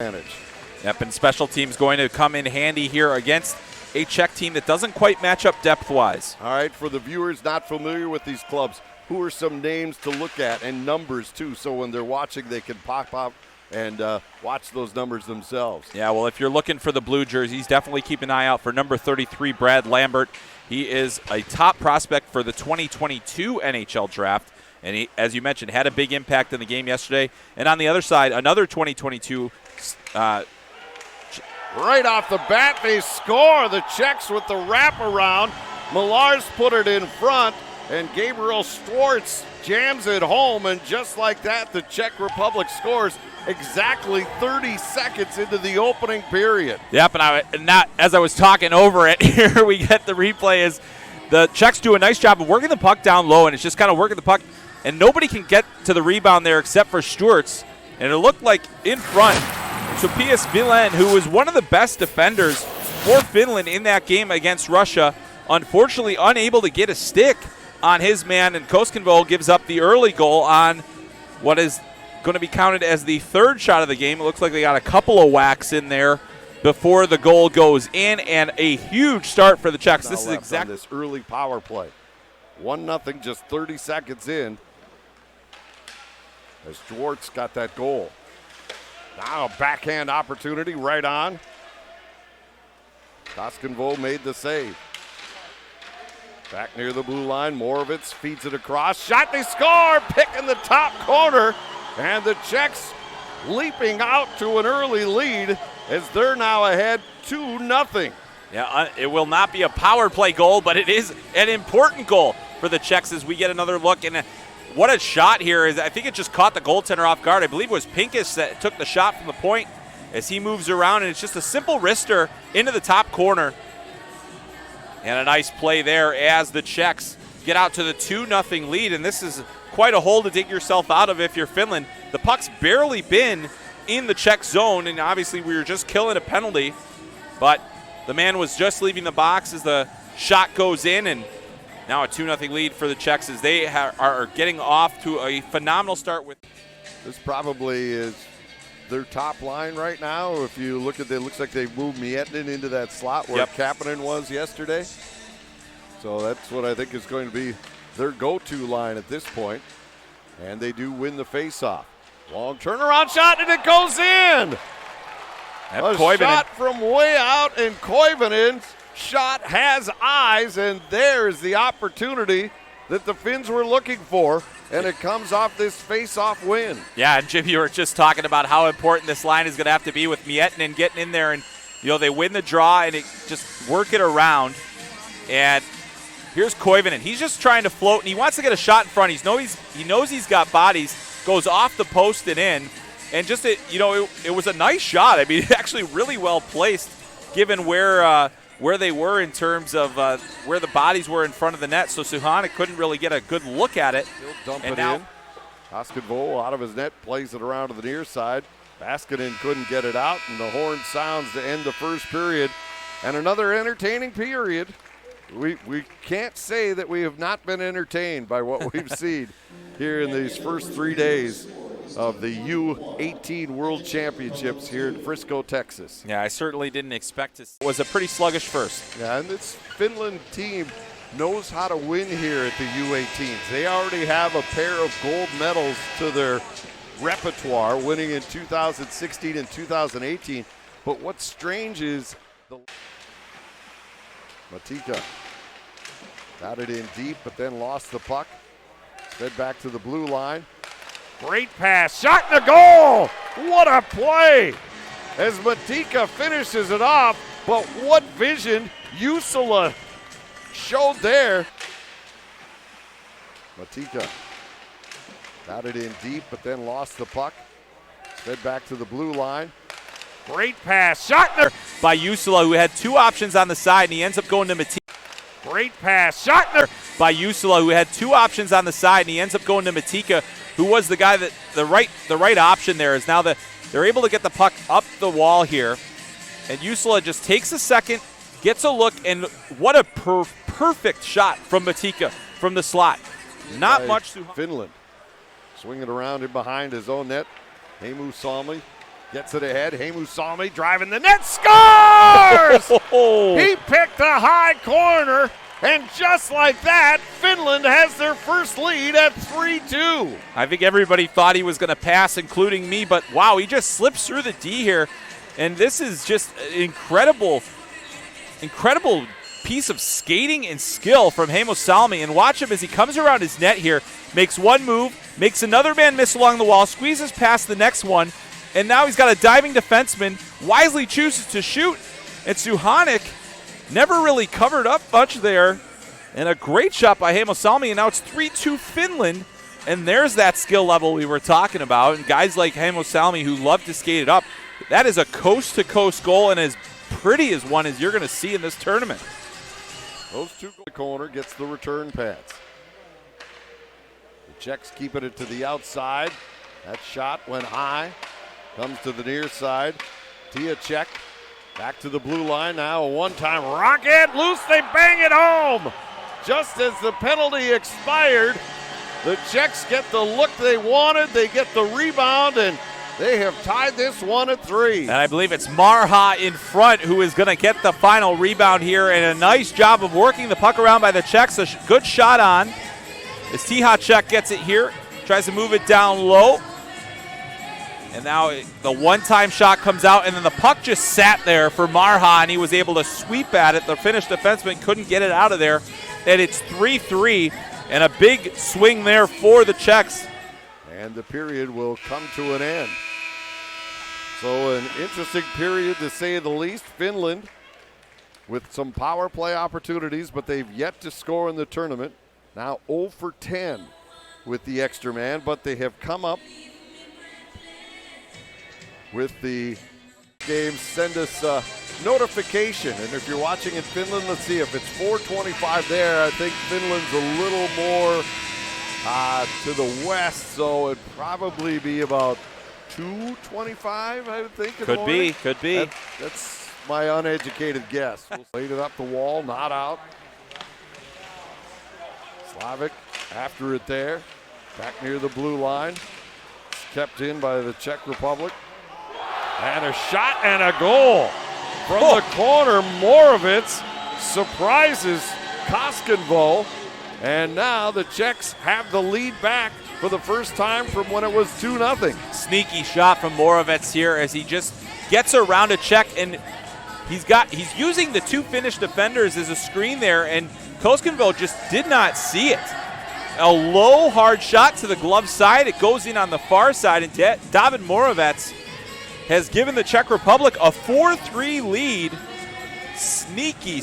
Yep, and special teams going to come in handy here against a Czech team that doesn't quite match up depth-wise. All right, for the viewers not familiar with these clubs, who are some names to look at, and numbers too, so when they're watching they can pop up and watch those numbers themselves. Yeah, well, if you're looking for the blue jerseys, definitely keep an eye out for number 33, Brad Lambert. He is a top prospect for the 2022 NHL draft, and he, as you mentioned, had a big impact in the game yesterday. And on the other side, another 2022 right off the bat, they score. The Czechs with the wraparound. Millar's put it in front, and Gabriel Schwartz jams it home, and just like that, the Czech Republic scores exactly 30 seconds into the opening period. Yep, as I was talking over it, here we get the replay as the Czechs do a nice job of working the puck down low, and it's just kind of working the puck, and nobody can get to the rebound there except for Schwartz, and it looked like in front, Topias Vilen, who was one of the best defenders for Finland in that game against Russia, unfortunately unable to get a stick on his man, and Koskenvold gives up the early goal on what is going to be counted as the third shot of the game. It looks like they got a couple of whacks in there before the goal goes in, and a huge start for the Czechs. This is exactly this early power play. 1-0, just 30 seconds in, as Schwartz got that goal. Now a backhand opportunity right on. Koskenvold made the save. Back near the blue line, Moravitz feeds it across. Shot, they score! Pick in the top corner. And the Czechs leaping out to an early lead as they're now ahead 2-0. Yeah, it will not be a power play goal, but it is an important goal for the Czechs as we get another look. And what a shot here is. I think it just caught the goaltender off guard. I believe it was Pincus that took the shot from the point as he moves around, and it's just a simple wrister into the top corner. And a nice play there as the Czechs get out to the 2-0 lead, and this is quite a hole to dig yourself out of if you're Finland. The puck's barely been in the Czech zone, and obviously we were just killing a penalty, but the man was just leaving the box as the shot goes in, and now a 2-0 lead for the Czechs as they are getting off to a phenomenal start. With this probably is their top line right now. If you look at it, looks like they've moved Miettinen into that slot where Kapanen was yesterday. So that's what I think is going to be their go-to line at this point. And they do win the face-off. Long turnaround shot, and it goes in! Shot from way out, and Koivunen shot has eyes, and there's the opportunity that the Finns were looking for, and it comes off this face-off win. Yeah, and Jim, you were just talking about how important this line is going to have to be with Miettinen getting in there, and they win the draw and it just work it around. And here's Koivunen. He's just trying to float, and he wants to get a shot in front. He knows he's got bodies. Goes off the post and in, and just it was a nice shot. I mean, actually really well placed, given where they were in terms of where the bodies were in front of the net. So Suhanek couldn't really get a good look at it. He'll dump it in. Koskenvold out of his net, plays it around to the near side. Baskinen couldn't get it out, and the horn sounds to end the first period. And another entertaining period. We can't say that we have not been entertained by what we've seen here in these first 3 days of the U18 World Championships here in Frisco, Texas. Yeah, I certainly didn't expect it. It was a pretty sluggish first. Yeah, and this Finland team knows how to win here at the U18s. They already have a pair of gold medals to their repertoire, winning in 2016 and 2018. But what's strange is Matika got it in deep, but then lost the puck. Fed back to the blue line. Great pass, shot in the goal! What a play! As Matika finishes it off, but what vision Juusola showed there. Matika got it in deep, but then lost the puck. Fed back to the blue line. Great pass, shot in there by Juusola, who had two options on the side, and he ends up going to Matika. Great pass, shot in there by Juusola, who had two options on the side, and he ends up going to Matika, who was the guy that the right option there. Is now they're able to get the puck up the wall here, and Juusola just takes a second, gets a look, and what a perfect shot from Matika from the slot. Not much to Finland swinging around in behind his own net. Heemu Salmi Gets it ahead. Hemus driving the net. Scores! He picked a high corner. And just like that, Finland has their first lead at 3-2. I think everybody thought he was going to pass, including me, but wow, he just slips through the D here. And this is just an incredible piece of skating and skill from Hemus. And watch him as he comes around his net here, makes one move, makes another man miss along the wall, squeezes past the next one, and now he's got a diving defenseman, wisely chooses to shoot, and Suhanik never really covered up much there. And a great shot by Hemus, and now it's 3-2 Finland. And there's that skill level we were talking about. And guys like Hemus who love to skate it up, that is a coast-to-coast goal and as pretty as one as you're going to see in this tournament. Those two go to the corner, gets the return pass. The Czechs keeping it to the outside. That shot went high, comes to the near side. Tia Czech back to the blue line now. A one-time rocket loose. They bang it home. Just as the penalty expired, the Czechs get the look they wanted. They get the rebound, and they have tied this one at 3. And I believe it's Marha in front who is going to get the final rebound here. And a nice job of working the puck around by the Czechs. A good shot on as Tihacek gets it here. Tries to move it down low. And now the one-time shot comes out, and then the puck just sat there for Marha, and he was able to sweep at it. The Finnish defenseman couldn't get it out of there. And it's 3-3, and a big swing there for the Czechs. And the period will come to an end. So an interesting period to say the least. Finland with some power play opportunities, but they've yet to score in the tournament. Now 0 for 10 with the extra man, but they have come up with the game. Send us a notification. And if you're watching in Finland, let's see if it's 4:25 there. I think Finland's a little more to the west, so it'd probably be about 2:25, I would think. Could be. That's my uneducated guess. We'll laid it up the wall, not out. Slavic after it there, back near the blue line. It's kept in by the Czech Republic. And a shot and a goal from the corner. Moravec surprises Koskenvo. And now the Czechs have the lead back for the first time from when it was 2-0. Sneaky shot from Moravec here as he just gets around a Czech, and he's using the two Finnish defenders as a screen there, and Koskenvo just did not see it. A low, hard shot to the glove side. It goes in on the far side, and David Moravec has given the Czech Republic a 4-3 lead. Sneaky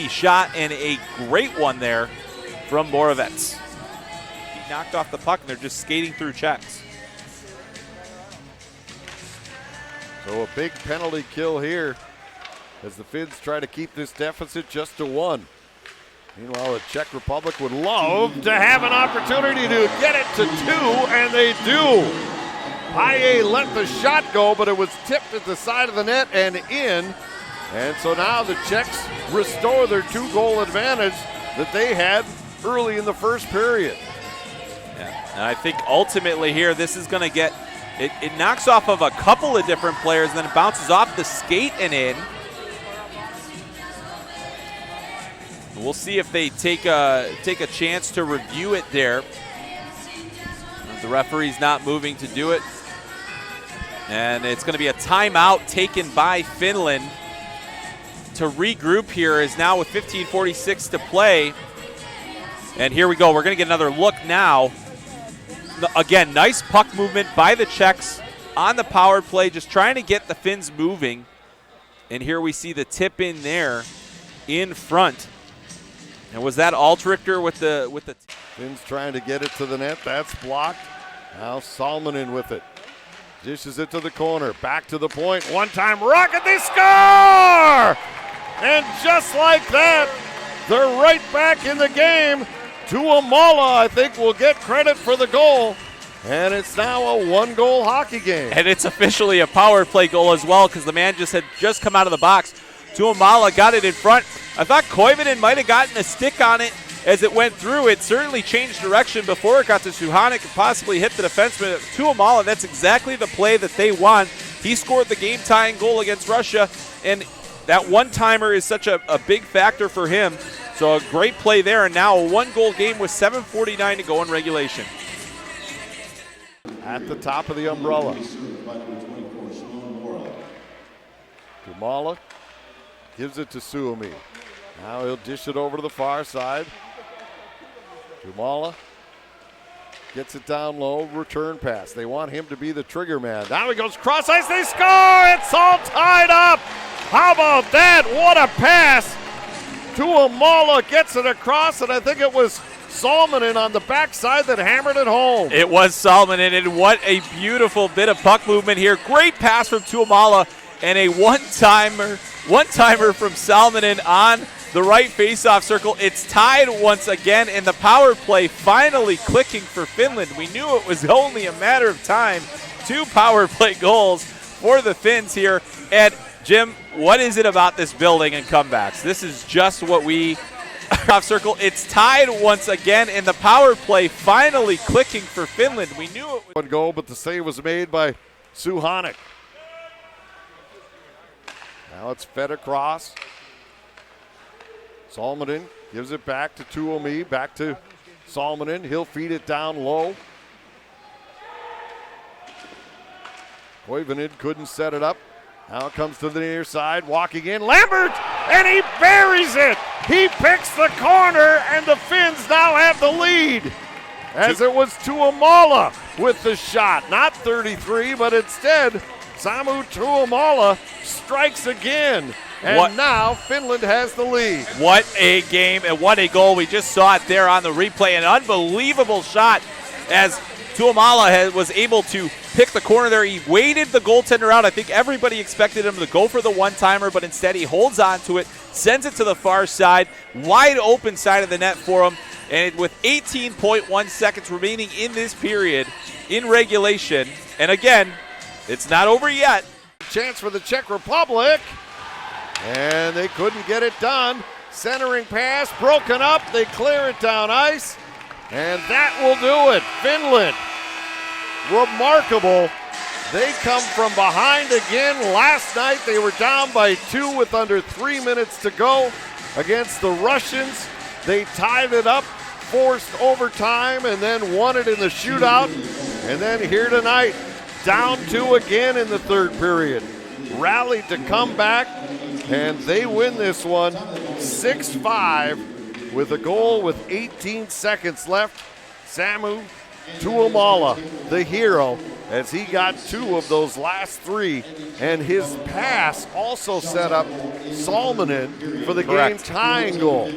shot, and a great one there from Moravec. He knocked off the puck, and they're just skating through Czechs. So a big penalty kill here as the Finns try to keep this deficit just to 1. Meanwhile, the Czech Republic would love to have an opportunity to get it to 2, and they do. Paye let the shot go, but it was tipped at the side of the net and in. And so now the Czechs restore their 2-goal advantage that they had early in the first period. Yeah, and I think ultimately here this is going to get, it knocks off of a couple of different players, and then it bounces off the skate and in. We'll see if they take a chance to review it there. The referee's not moving to do it. And it's going to be a timeout taken by Finland to regroup here, is now with 15:46 to play. And here we go. We're going to get another look now. Again, nice puck movement by the Czechs on the power play, just trying to get the Finns moving. And here we see the tip in there in front. And was that Altrichter with the Finns trying to get it to the net. That's blocked. Now Salminen with it. Dishes it to the corner. Back to the point. One-time rocket. They score! And just like that, they're right back in the game. Tuomala, I think, will get credit for the goal. And it's now a 1-goal hockey game. And it's officially a power play goal as well, because the man had just come out of the box. Tuomala got it in front. I thought Koivunen might have gotten a stick on it as it went through. It certainly changed direction before it got to Suhanik and possibly hit the defenseman. Tuomala, that's exactly the play that they want. He scored the game-tying goal against Russia, and that one-timer is such a big factor for him. So a great play there, and now a one-goal game with 7:49 to go in regulation. At the top of the umbrella. Dumala gives it to Suomi. Now he'll dish it over to the far side. Dumala gets it down low, return pass. They want him to be the trigger man. Now he goes cross ice, they score! It's all tied up! How about that? What a pass! Tuomala gets it across, and I think it was Salminen on the backside that hammered it home. It was Salminen, and what a beautiful bit of puck movement here. Great pass from Tuomala, and a one-timer from Salminen on the right faceoff circle. It's tied once again, and the power play finally clicking for Finland. We knew it was only a matter of time. 2 power play goals for the Finns here. And Jim, what is it about this building and comebacks? This is just what we off circle. It's tied once again, and the power play finally clicking for Finland. We knew it was one goal, but the save was made by Suhanek. Now it's fed across. Salminen gives it back to Tuomi, back to Salminen. He'll feed it down low. Koivunen couldn't set it up. Now it comes to the near side, walking in. Lambert, and he buries it. He picks the corner, and the Finns now have the lead. As it was Tuomala with the shot. Not 33, but instead, Samu Tuomala strikes again. And now Finland has the lead. What a game and what a goal. We just saw it there on the replay. An unbelievable shot as Tuomala was able to pick the corner there. He waited the goaltender out. I think everybody expected him to go for the one-timer, but instead he holds on to it, sends it to the far side, wide open side of the net for him. And with 18.1 seconds remaining in this period in regulation, and again, it's not over yet. Chance for the Czech Republic. And they couldn't get it done. Centering pass, broken up. They clear it down ice. And that will do it. Finland, remarkable. They come from behind again. Last night they were down by 2 with under 3 minutes to go against the Russians. They tied it up, forced overtime, and then won it in the shootout. And then here tonight, down 2 again in the third period. Rallied to come back, and they win this one 6-5 with a goal with 18 seconds left. Samu Tuomala, the hero, as he got 2 of those last 3, and his pass also set up Salminen for the game-tying goal.